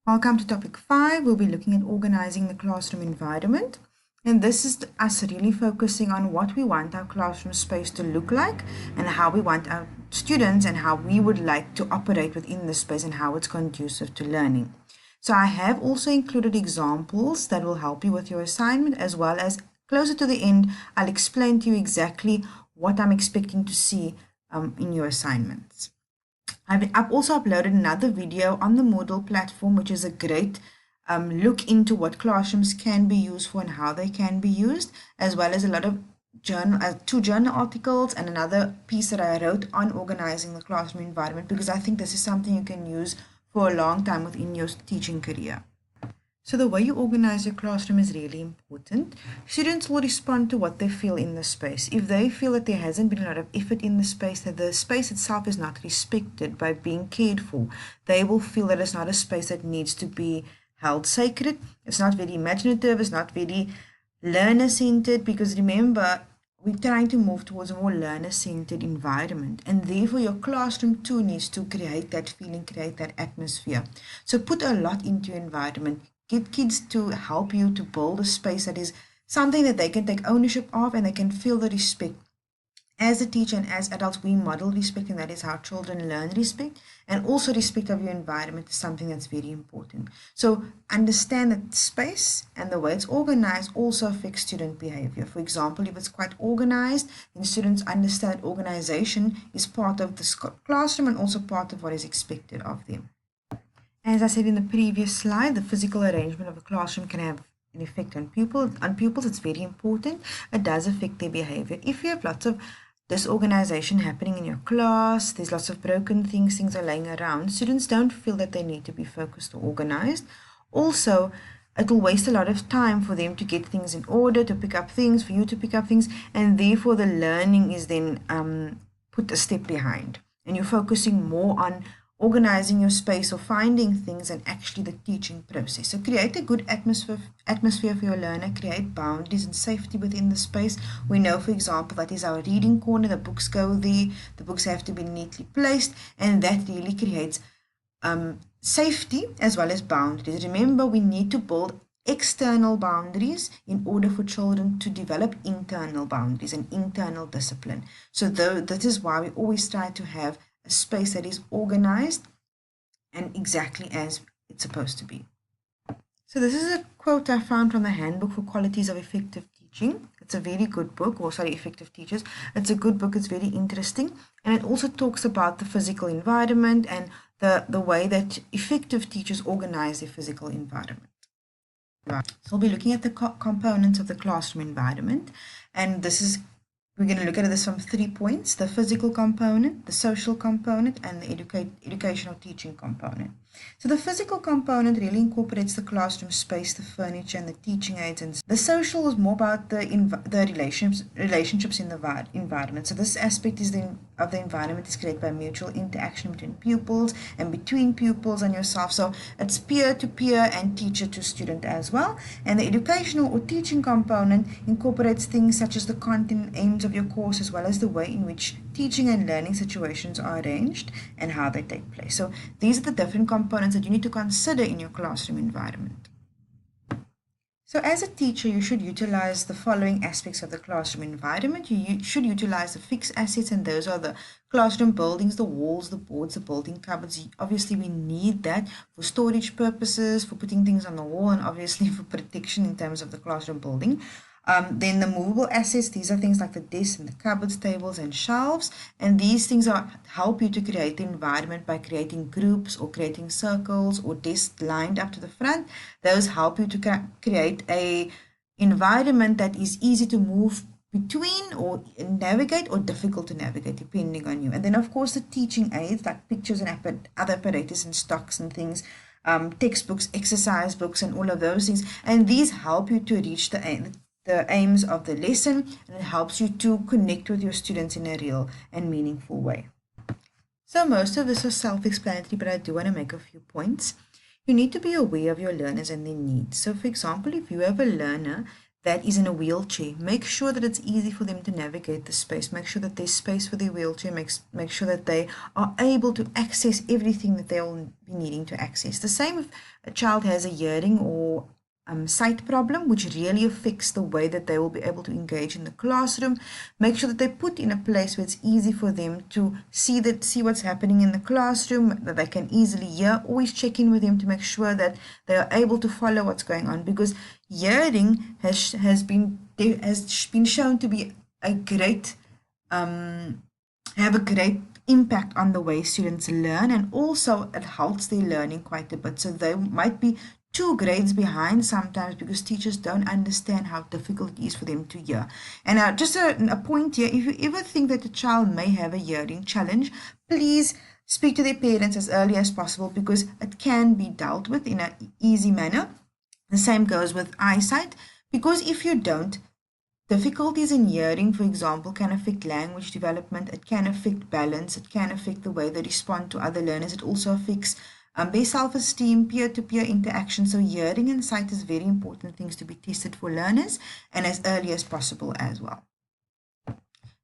Welcome to topic 5. We'll be looking at organizing the classroom environment. And this is us really focusing on what we want our classroom space to look like and how we want our students and how we would like to operate within the space and how it's conducive to learning. So I have also included examples that will help you with your assignment, as well as closer to the end, I'll explain to you exactly what I'm expecting to see in your assignments. I've also uploaded another video on the Moodle platform, which is a great look into what classrooms can be used for and how they can be used, as well as a lot of two journal articles and another piece that I wrote on organizing the classroom environment, because I think this is something you can use for a long time within your teaching career. So the way you organize your classroom is really important. Students will respond to what they feel in the space. If they feel that there hasn't been a lot of effort in the space, that the space itself is not respected by being cared for, they will feel that it's not a space that needs to be held sacred. It's not very imaginative, it's not very learner-centered, because remember, we're trying to move towards a more learner-centered environment, and therefore your classroom too needs to create that feeling, create that atmosphere. So put a lot into your environment. Get kids to help you to build a space that is something that they can take ownership of and they can feel the respect. As a teacher and as adults, we model respect, and that is how children learn respect. And also respect of your environment is something that's very important. So understand that space and the way it's organized also affects student behavior. For example, if it's quite organized, then students understand organization is part of the classroom and also part of what is expected of them. As I said in the previous slide, the physical arrangement of a classroom can have an effect on pupils. On pupils, it's very important. It does affect their behavior. If you have lots of disorganization happening in your class, there's lots of broken things are laying around, students don't feel that they need to be focused or organized. Also, it will waste a lot of time for them to get things in order, to pick up things, for you to pick up things, and therefore the learning is then put a step behind. And you're focusing more on organizing your space or finding things and actually the teaching process. So create a good atmosphere for your learner, create boundaries and safety within the space. We know, for example, that is our reading corner, the books go there, the books have to be neatly placed, and that really creates safety as well as boundaries. Remember, we need to build external boundaries in order for children to develop internal boundaries and internal discipline. So that is why we always try to have a space that is organized and exactly as it's supposed to be. So this is a quote I found from the Handbook for Qualities of Effective Teaching. It's a very good book, or sorry, Effective Teachers. It's a good book, it's very interesting. And it also talks about the physical environment and the way that effective teachers organize their physical environment. So we'll be looking at the components of the classroom environment, and we're going to look at this from 3 points: the physical component, the social component, and the educational teaching component. So the physical component really incorporates the classroom space, the furniture, and the teaching aids. And the social is more about the relationships in the environment. So this aspect of the environment is created by mutual interaction between pupils and between pupils and yourself. So it's peer to peer and teacher to student as well. And the educational or teaching component incorporates things such as the content and aims of your course, as well as the way in which teaching and learning situations are arranged and how they take place. So these are the different components that you need to consider in your classroom environment. So as a teacher, you should utilize the following aspects of the classroom environment. You should utilize the fixed assets, and those are the classroom buildings, the walls, the boards, the building cupboards. Obviously, we need that for storage purposes, for putting things on the wall, and obviously for protection in terms of the classroom building. Then the movable assets, these are things like the desks and the cupboards, tables and shelves, and these things help you to create the environment by creating groups or creating circles or desks lined up to the front. Those help you to create a environment that is easy to move between or navigate, or difficult to navigate depending on you. And then of course the teaching aids like pictures and other apparatus and stocks and things, textbooks, exercise books, and all of those things, and these help you to reach the aims of the lesson, and it helps you to connect with your students in a real and meaningful way. So most of this is self-explanatory, but I do want to make a few points. You need to be aware of your learners and their needs. So for example, if you have a learner that is in a wheelchair. Make sure that it's easy for them to navigate the space. Make sure that there's space for their wheelchair. Make sure that they are able to access everything that they'll be needing to access. The same if a child has a hearing or sight problem, which really affects the way that they will be able to engage in the classroom. Make sure that they put in a place where it's easy for them to see what's happening in the classroom, that they can easily hear. Always check in with them to make sure that they are able to follow what's going on, because hearing has been shown to be a great have a great impact on the way students learn, and also it helps their learning quite a bit. So they might be 2 grades behind sometimes because teachers don't understand how difficult it is for them to hear. And just a point here, if you ever think that a child may have a hearing challenge, please speak to their parents as early as possible, because it can be dealt with in an easy manner. The same goes with eyesight, because if you don't, difficulties in hearing, for example, can affect language development, it can affect balance, it can affect the way they respond to other learners, it also affects their self-esteem, peer-to-peer interaction. So hearing and sight is very important things to be tested for learners, and as early as possible as well.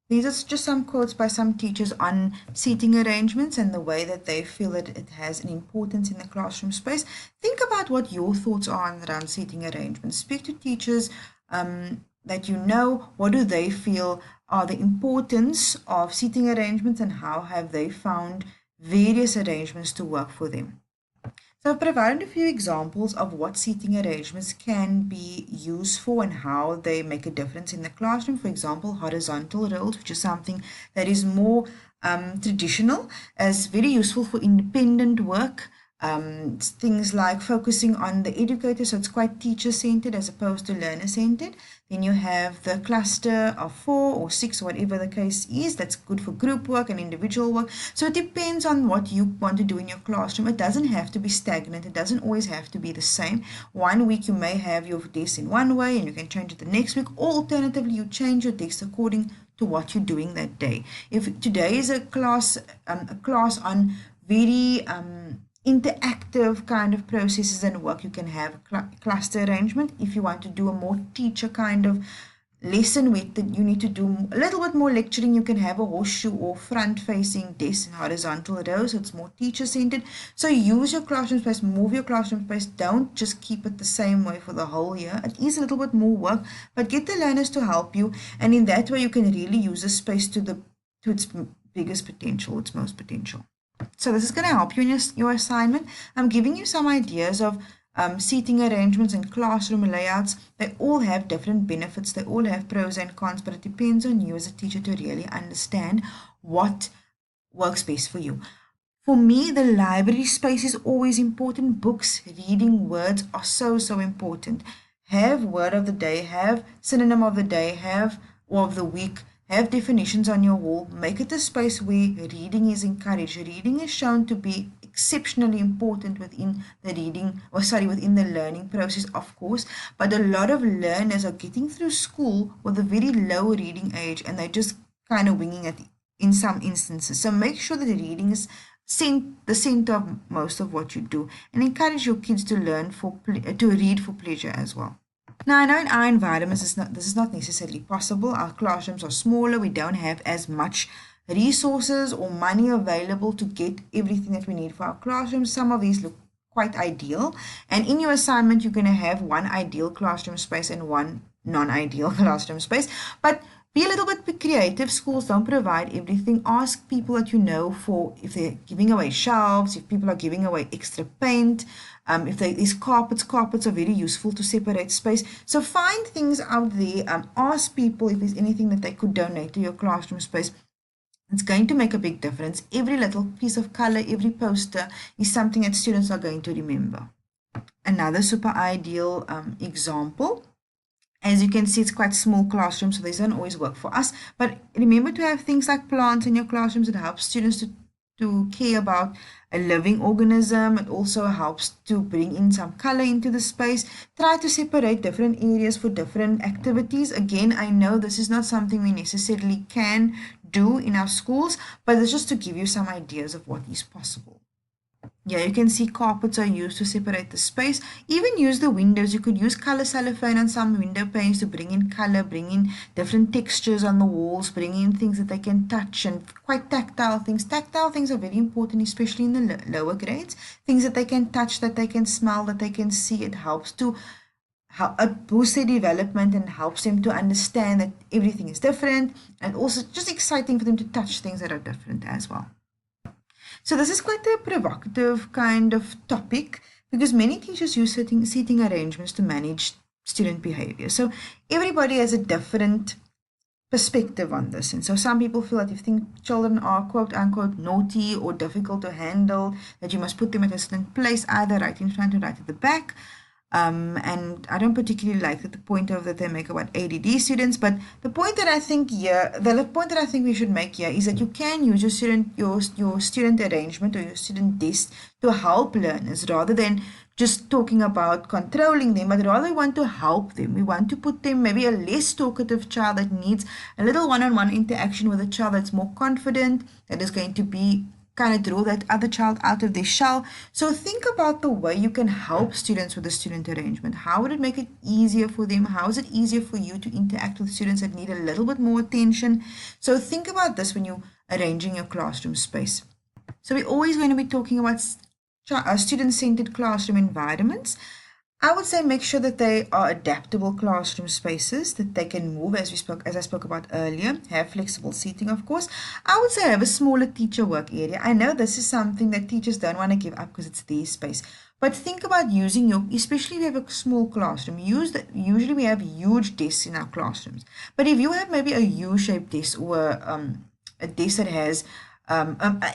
These are just some quotes by some teachers on seating arrangements and the way that they feel that it has an importance in the classroom space. Think about what your thoughts are around seating arrangements. Speak to teachers that you know, what do they feel are the importance of seating arrangements, and how have they found various arrangements to work for them. So I've provided a few examples of what seating arrangements can be used for and how they make a difference in the classroom. For example, horizontal rows, which is something that is more traditional, is very useful for independent work. Things like focusing on the educator, so it's quite teacher-centered as opposed to learner-centered. Then you have the cluster of 4 or 6, whatever the case is, that's good for group work and individual work. So it depends on what you want to do in your classroom. It doesn't have to be stagnant. It doesn't always have to be the same. One week you may have your desk in one way and you can change it the next week, or alternatively you change your desk according to what you're doing that day. If today is a class on very interactive kind of processes and work, you can have a cluster arrangement. If you want to do a more teacher kind of lesson with that you need to do a little bit more lecturing, you can have a horseshoe or front facing desk and horizontal rows, so it's more teacher centered. So use your classroom space, move your classroom space, don't just keep it the same way for the whole year. It is a little bit more work, but get the learners to help you, and in that way you can really use the space to its biggest potential, its most potential. So this is going to help you in your assignment. I'm giving you some ideas of seating arrangements and classroom layouts. They all have different benefits. They all have pros and cons, but it depends on you as a teacher to really understand what works best for you. For me, the library space is always important. Books, reading, words are so important. Have word of the day, have synonym of the day, or of the week. Have definitions on your wall. Make it a space where reading is encouraged. Reading is shown to be exceptionally important within the learning process, of course. But a lot of learners are getting through school with a very low reading age, and they're just kind of winging it in some instances. So make sure that reading is the center of most of what you do, and encourage your kids to read for pleasure as well. Now, I know in our environments this is not necessarily possible. Our classrooms are smaller. We don't have as much resources or money available to get everything that we need for our classrooms. Some of these look quite ideal. And in your assignment, you're going to have one ideal classroom space and one non-ideal classroom space. But be a little bit creative. Schools don't provide everything. Ask people that you know for if they're giving away shelves, if people are giving away extra paint. If there is carpets are very useful to separate space. So find things out there. Ask people if there's anything that they could donate to your classroom space. It's going to make a big difference. Every little piece of color, every poster is something that students are going to remember. Another super ideal example. As you can see, it's quite small classrooms, so these don't always work for us. But remember to have things like plants in your classrooms. It helps students to care about a living organism. It also helps to bring in some color into the space. Try to separate different areas for different activities. Again, I know this is not something we necessarily can do in our schools, but it's just to give you some ideas of what is possible. Yeah, you can see carpets are used to separate the space. Even use the windows. You could use color cellophane on some window panes to bring in color, bring in different textures on the walls, bring in things that they can touch and quite tactile things. Tactile things are very important, especially in the lower grades. Things that they can touch, that they can smell, that they can see. It helps to boost their development and helps them to understand that everything is different, and also just exciting for them to touch things that are different as well. So this is quite a provocative kind of topic because many teachers use seating arrangements to manage student behavior. So everybody has a different perspective on this. And so some people feel that if children are quote unquote naughty or difficult to handle, that you must put them at a certain place, either right in front or right at the back. And I don't particularly like the point of that they make about ADD students, but the point that I think we should make here is that you can use your student arrangement or your student desk to help learners rather than just talking about controlling them, but rather we want to help them. We want to put them, maybe a less talkative child that needs a little one-on-one interaction with a child that's more confident, that is going to be kind of draw that other child out of their shell. So think about the way you can help students with the student arrangement. How would it make it easier for them? How is it easier for you to interact with students that need a little bit more attention? So think about this when you're arranging your classroom space. So we're always going to be talking about student-centered classroom environments. I would say make sure that they are adaptable classroom spaces, that they can move as I spoke about earlier, have flexible seating, of course. I would say have a smaller teacher work area. I know this is something that teachers don't want to give up because it's their space. But think about using especially if you have a small classroom, usually we have huge desks in our classrooms. But if you have maybe a U-shaped desk or a desk that has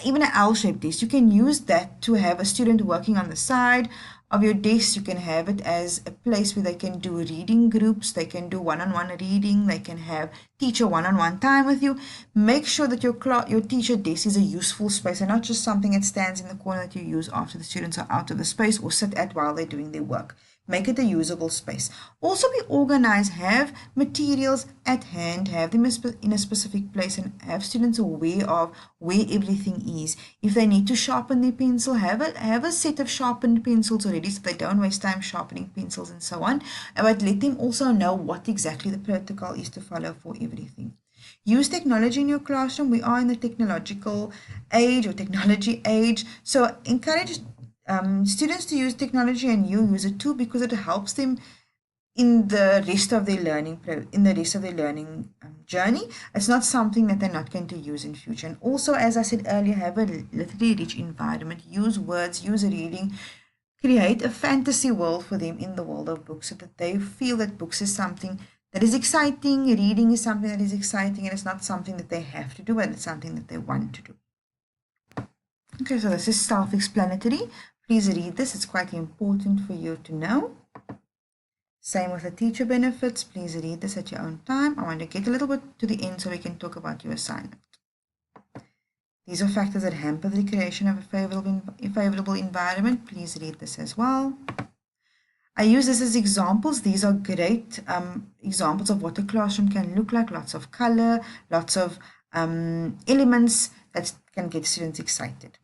even an L-shaped desk, you can use that to have a student working on the side of your desk. You can have it as a place where they can do reading groups, they can do one-on-one reading, they can have teacher one-on-one time with you. Make sure that your teacher desk is a useful space and not just something that stands in the corner that you use after the students are out of the space or sit at while they're doing their work. Make it a usable space. Also be organized, have materials at hand, have them in a specific place, and have students aware of where everything is. If they need to sharpen their pencil, have a set of sharpened pencils already so they don't waste time sharpening pencils and so on. But let them also know what exactly the protocol is to follow for everything. Use technology in your classroom. We are in the technological age or technology age, so encourage students to use technology and you use it too because it helps them in the rest of their learning journey. It's not something that they're not going to use in future. And also, as I said earlier, have a literally rich environment. Use words, use reading, create a fantasy world for them in the world of books so that they feel that books is something that is exciting, reading is something that is exciting, and it's not something that they have to do, but it's something that they want to do. Okay, so this is self-explanatory. Please read this. It's quite important for you to know. Same with the teacher benefits. Please read this at your own time. I want to get a little bit to the end so we can talk about your assignment. These are factors that hamper the creation of a favorable environment. Please read this as well. I use this as examples. These are great examples of what a classroom can look like. Lots of color, lots of elements that can get students excited.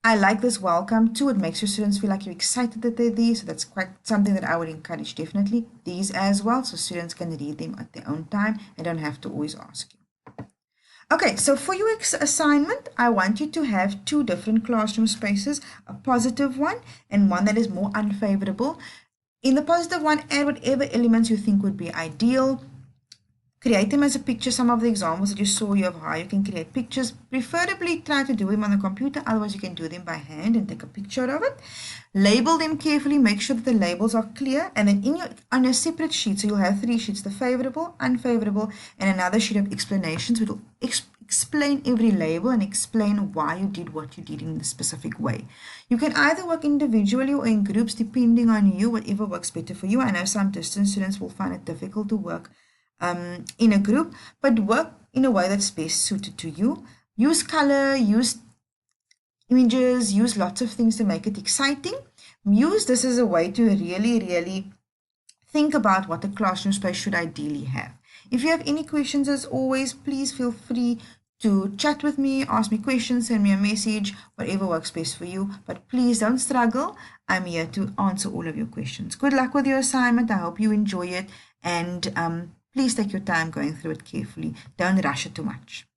I like this welcome too. It makes your students feel like you're excited that they're there. So that's quite something that I would encourage definitely. These as well, so students can read them at their own time and don't have to always ask you. Okay, so for your assignment, I want you to have two different classroom spaces, a positive one and one that is more unfavorable. In the positive one, add whatever elements you think would be ideal. Create them as a picture. Some of the examples that you saw you of how you can create pictures. Preferably try to do them on the computer, otherwise you can do them by hand and take a picture of it. Label them carefully, make sure that the labels are clear, and then on your separate sheet, so you'll have 3 sheets, the favorable, unfavorable, and another sheet of explanations which will explain every label and explain why you did what you did in a specific way. You can either work individually or in groups depending on you, whatever works better for you. I know some distance students will find it difficult to work in a group, but work in a way that's best suited to you. Use color, use images, use lots of things to make it exciting. Use this as a way to really think about what the classroom space should ideally have. If you have any questions, as always, please feel free to chat with me, ask me questions, send me a message, whatever works best for you. But please don't struggle. I'm here to answer all of your questions. Good luck with your assignment. I hope you enjoy it. And please take your time going through it carefully. Don't rush it too much.